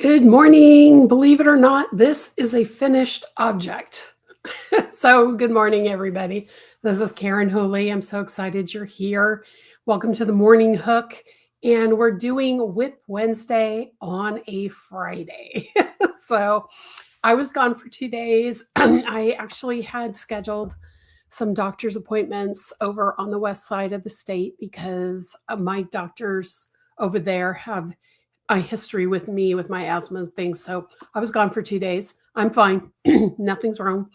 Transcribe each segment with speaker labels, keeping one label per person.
Speaker 1: Good morning. Believe it or not, this is a finished object. So, good morning, everybody. This is Karen Whooley. I'm so excited you're here. Welcome to the Morning Hook. And we're doing WIP Wednesday on a Friday. So, I was gone for 2 days. I actually had scheduled some doctor's appointments over on the west side of the state because my doctors over there have a history with me with my asthma and things. So I was gone for 2 days. I'm fine. Nothing's wrong.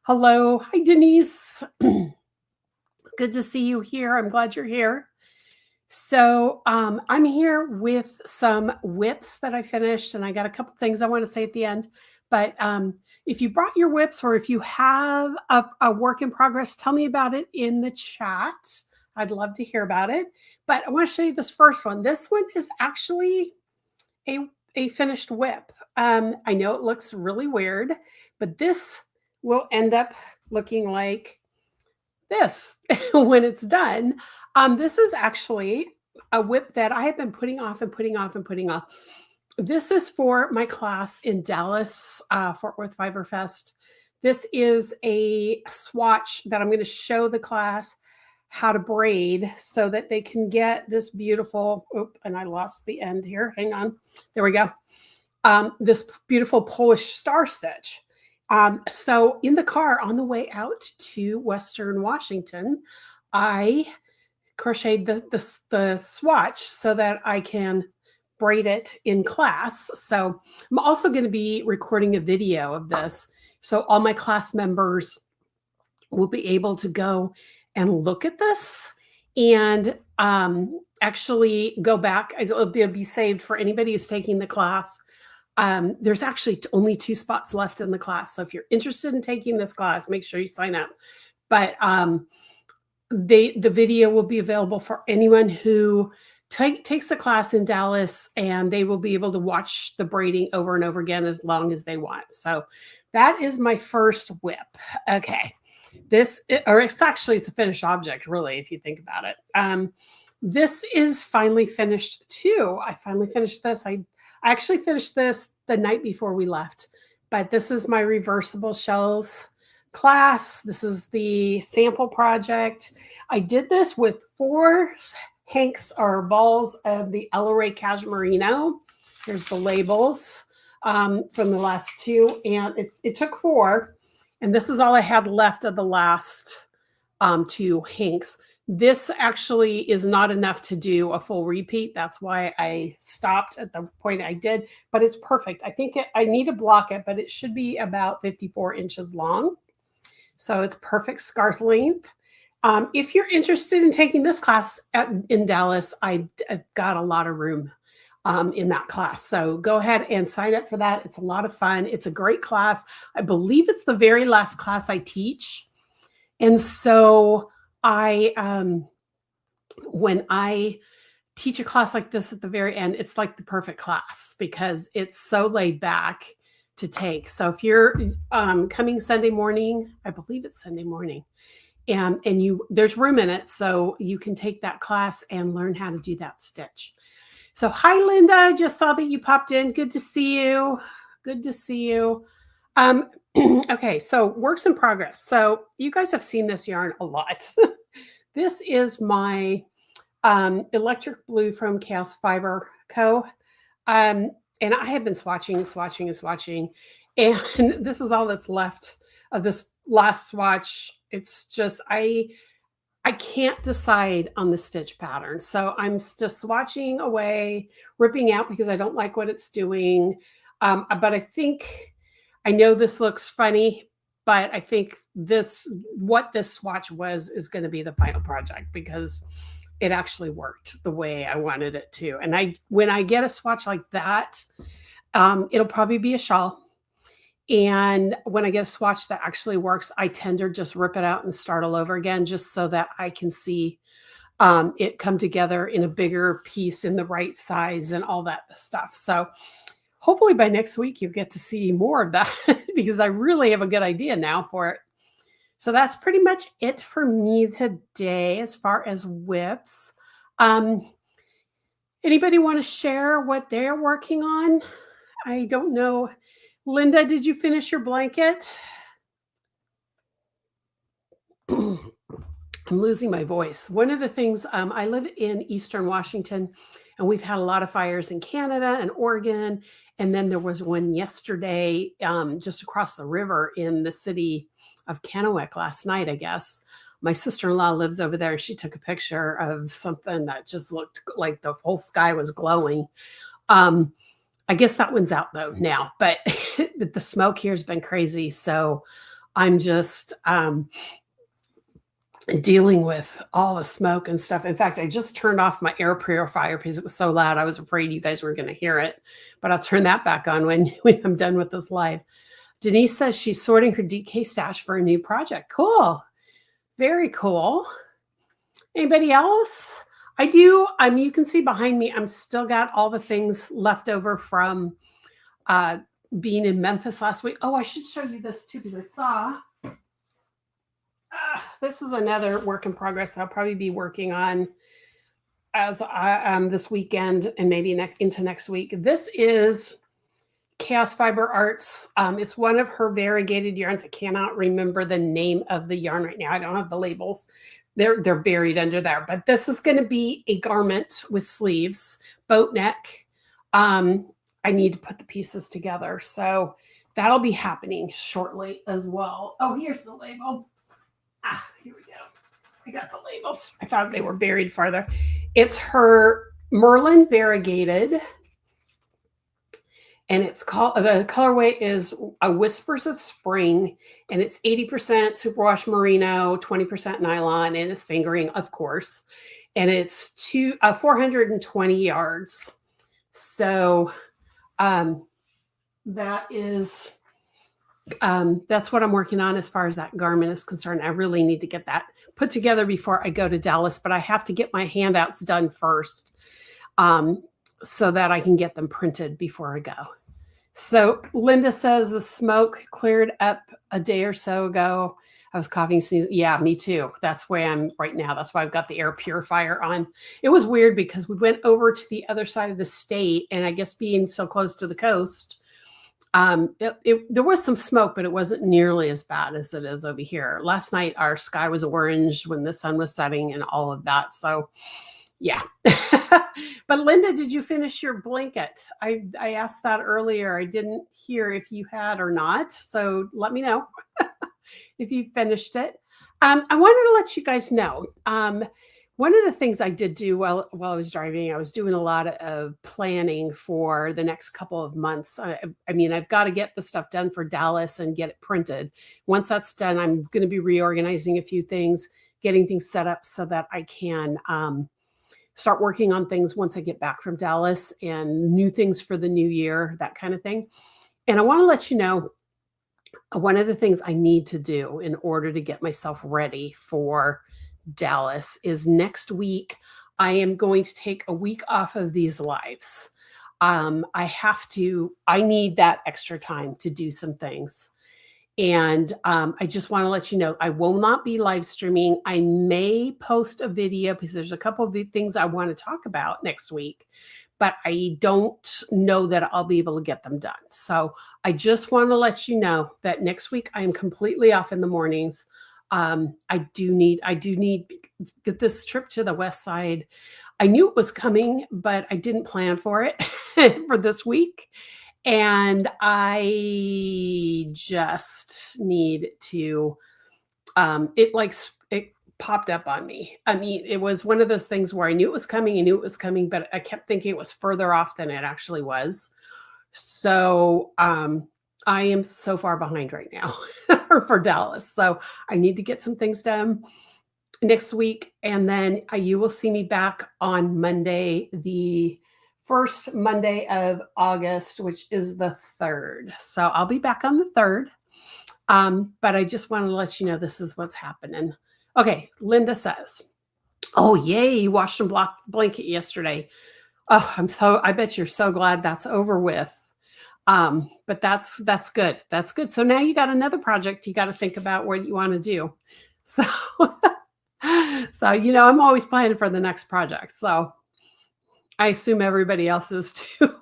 Speaker 1: Hello. Hi, Denise. Good to see you here. I'm glad you're here. So I'm here with some WIPs that I finished, and I got a couple things I want to say at the end. But if you brought your WIPs or if you have a work in progress, tell me about it in the chat. I'd love to hear about it. But I want to show you this first one. This one is actually a finished WIP. I know it looks really weird, but this will end up looking like this when it's done. This is actually a WIP that I have been putting off and putting off and putting off. This is for my class in Dallas, Fort Worth Fiber Fest. This is a swatch that I'm going to show the class how to braid so that they can get this beautiful, and I lost the end here. Hang on. There we go. This beautiful Polish star stitch. So in the car on the way out to Western Washington, I crocheted the swatch so that I can braid it in class. So I'm also going to be recording a video of this. So all my class members will be able to go and look at this and actually go back. It'll be saved for anybody who's taking the class. There's actually only 2 spots left in the class. So if you're interested in taking this class, make sure you sign up. But the video will be available for anyone who takes the class in Dallas, and they will be able to watch the braiding over and over again as long as they want. So that is my first WIP. Okay. It's a finished object, really, if you think about it. This is finally finished too. I finally finished this. I actually finished this the night before we left, but this is my reversible shells class. This is the sample project. I did this with 4 hanks or balls of the Ella Ray Cashmerino. Here's the labels from the last 2, and it took 4. And this is all I had left of the last 2 hanks. This actually is not enough to do a full repeat. That's why I stopped at the point I did, but it's perfect. I think I need to block it, but it should be about 54 inches long. So it's perfect scarf length. If you're interested in taking this class in Dallas, I've got a lot of room in that class. So go ahead and sign up for that. It's a lot of fun. It's a great class. I believe it's the very last class I teach. And so when I teach a class like this at the very end, it's like the perfect class because it's so laid back to take. So if you're coming Sunday morning, I believe it's Sunday morning, and there's room in it, so you can take that class and learn how to do that stitch. So hi, Linda. I just saw that you popped in. Good to see you. Good to see you. Okay, so works in progress. So you guys have seen this yarn a lot. This is my electric blue from Chaos Fiber Co. And I have been swatching. And this is all that's left of this last swatch. It's just, I can't decide on the stitch pattern. So I'm just swatching away, ripping out because I don't like what it's doing. But I know this looks funny, but I think what this swatch is going to be the final project because it actually worked the way I wanted it to. And when I get a swatch like that, it'll probably be a shawl. And when I get a swatch that actually works, I tend to just rip it out and start all over again, just so that I can see it come together in a bigger piece in the right size and all that stuff. So hopefully by next week, you'll get to see more of that because I really have a good idea now for it. So that's pretty much it for me today as far as WIPs. Anybody want to share what they're working on? I don't know. Linda, did you finish your blanket? I'm losing my voice. One of the things, I live in Eastern Washington, and we've had a lot of fires in Canada and Oregon. And then there was one yesterday just across the river in the city of Kennewick last night, I guess. My sister-in-law lives over there. She took a picture of something that just looked like the whole sky was glowing. I guess that one's out though now, but the smoke here has been crazy. So I'm just dealing with all the smoke and stuff. In fact, I just turned off my air purifier because it was so loud. I was afraid you guys were going to hear it, but I'll turn that back on when I'm done with this live. Denise says she's sorting her DK stash for a new project. Cool. Very cool. Anybody else? I do. You can see behind me, I'm still got all the things left over from being in Memphis last week. Oh, I should show you this too, because I saw this is another work in progress that I'll probably be working on as this weekend and maybe into next week. This is Chaos Fiber Arts. It's one of her variegated yarns. I cannot remember the name of the yarn right now. I don't have the labels. They're buried under there. But this is going to be a garment with sleeves, boat neck. I need to put the pieces together. So that'll be happening shortly as well. Oh, here's the label. Here we go. I got the labels. I thought they were buried farther. It's her Merlin variegated. And it's called, the colorway is a Whispers of Spring, and it's 80% superwash merino, 20% nylon, and it's fingering, of course. And it's 420 yards. So that is, that's what I'm working on as far as that garment is concerned. I really need to get that put together before I go to Dallas, but I have to get my handouts done first so that I can get them printed before I go. So Linda says the smoke cleared up a day or so ago. I was coughing, sneezing. Yeah, me too. That's where I'm right now. That's why I've got the air purifier on. It was weird because we went over to the other side of the state, and I guess being so close to the coast, there was some smoke, but it wasn't nearly as bad as it is over here. Last night, our sky was orange when the sun was setting and all of that. So yeah. But Linda, did you finish your blanket? I asked that earlier. I didn't hear if you had or not. So let me know if you finished it. I wanted to let you guys know. One of the things I did do while I was driving, I was doing a lot of planning for the next couple of months. I mean, I've got to get the stuff done for Dallas and get it printed. Once that's done, I'm going to be reorganizing a few things, getting things set up so that I can start working on things once I get back from Dallas and new things for the new year, that kind of thing. And I want to let you know, one of the things I need to do in order to get myself ready for Dallas is next week, I am going to take a week off of these lives. I need that extra time to do some things. And I just want to let you know, I will not be live streaming. I may post a video because there's a couple of things I want to talk about next week, but I don't know that I'll be able to get them done. So I just want to let you know that next week I am completely off in the mornings. I do need get this trip to the West Side. I knew it was coming, but I didn't plan for it for this week. And I just need to, it popped up on me. I mean, it was one of those things where I knew it was coming, but I kept thinking it was further off than it actually was. So, I am so far behind right now for Dallas. So I need to get some things done next week. And then you will see me back on Monday, the first Monday of August, which is the 3rd. So I'll be back on the 3rd. But I just wanted to let you know this is what's happening. Okay, Linda says, oh, yay, you washed and blocked the blanket yesterday. Oh, I bet you're so glad that's over with. But that's good. That's good. So now you got another project you got to think about what you want to do. So, I'm always planning for the next project. So I assume everybody else is too.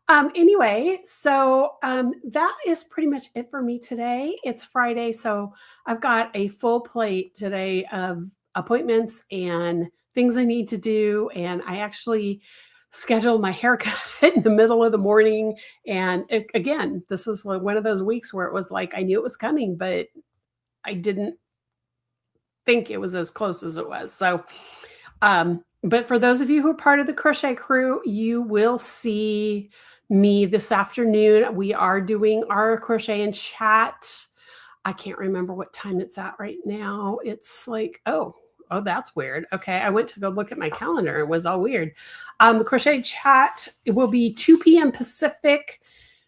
Speaker 1: Anyway, so that is pretty much it for me today. It's Friday, so I've got a full plate today of appointments and things I need to do. And I actually scheduled my haircut in the middle of the morning. And again, this is one of those weeks where it was like I knew it was coming, but I didn't think it was as close as it was. So, but for those of you who are part of the crochet crew, you will see me this afternoon. We are doing our crochet and chat. I can't remember what time it's at right now. It's like, oh, that's weird. Okay, I went to go look at my calendar. It was all weird. The crochet chat, it will be 2 p.m. Pacific.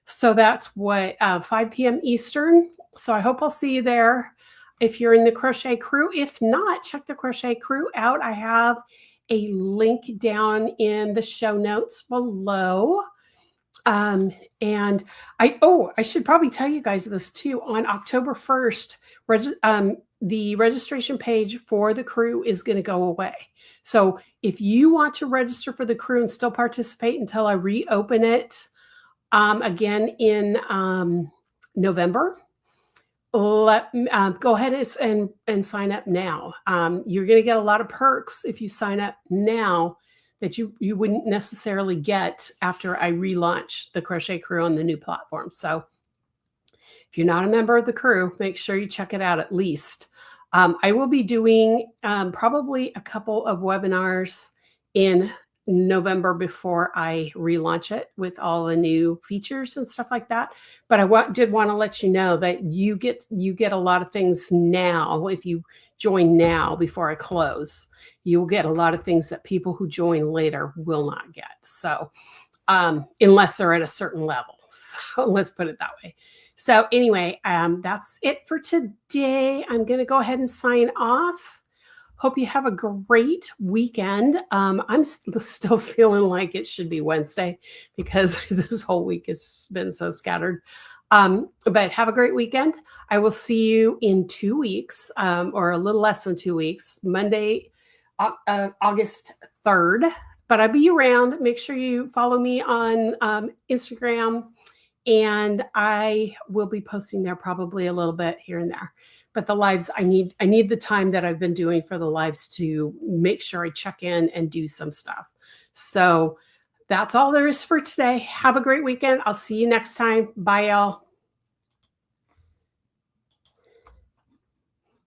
Speaker 1: So that's what, 5 p.m. Eastern. So I hope I'll see you there if you're in the crochet crew. If not, check the crochet crew out. I have a link down in the show notes below. And I should probably tell you guys this too. On October 1st, the registration page for the crew is going to go away. So if you want to register for the crew and still participate until I reopen it again in November, go ahead and sign up now. You're going to get a lot of perks if you sign up now that you wouldn't necessarily get after I relaunch the Crochet Crew on the new platform. So if you're not a member of the crew, make sure you check it out at least. I will be doing probably a couple of webinars in November before I relaunch it with all the new features and stuff like that. But I did want to let you know that you get a lot of things now. If you join now before I close, you'll get a lot of things that people who join later will not get. So unless they're at a certain level. So let's put it that way. So anyway, that's it for today. I'm going to go ahead and sign off. Hope you have a great weekend. I'm still feeling like it should be Wednesday because this whole week has been so scattered. But have a great weekend. I will see you in 2 weeks, or a little less than 2 weeks, Monday, August 3rd. But I'll be around. Make sure you follow me on Instagram, and I will be posting there probably a little bit here and there. But the lives, I need the time that I've been doing for the lives to make sure I check in and do some stuff. So that's all there is for today. Have a great weekend. I'll see you next time. Bye, y'all.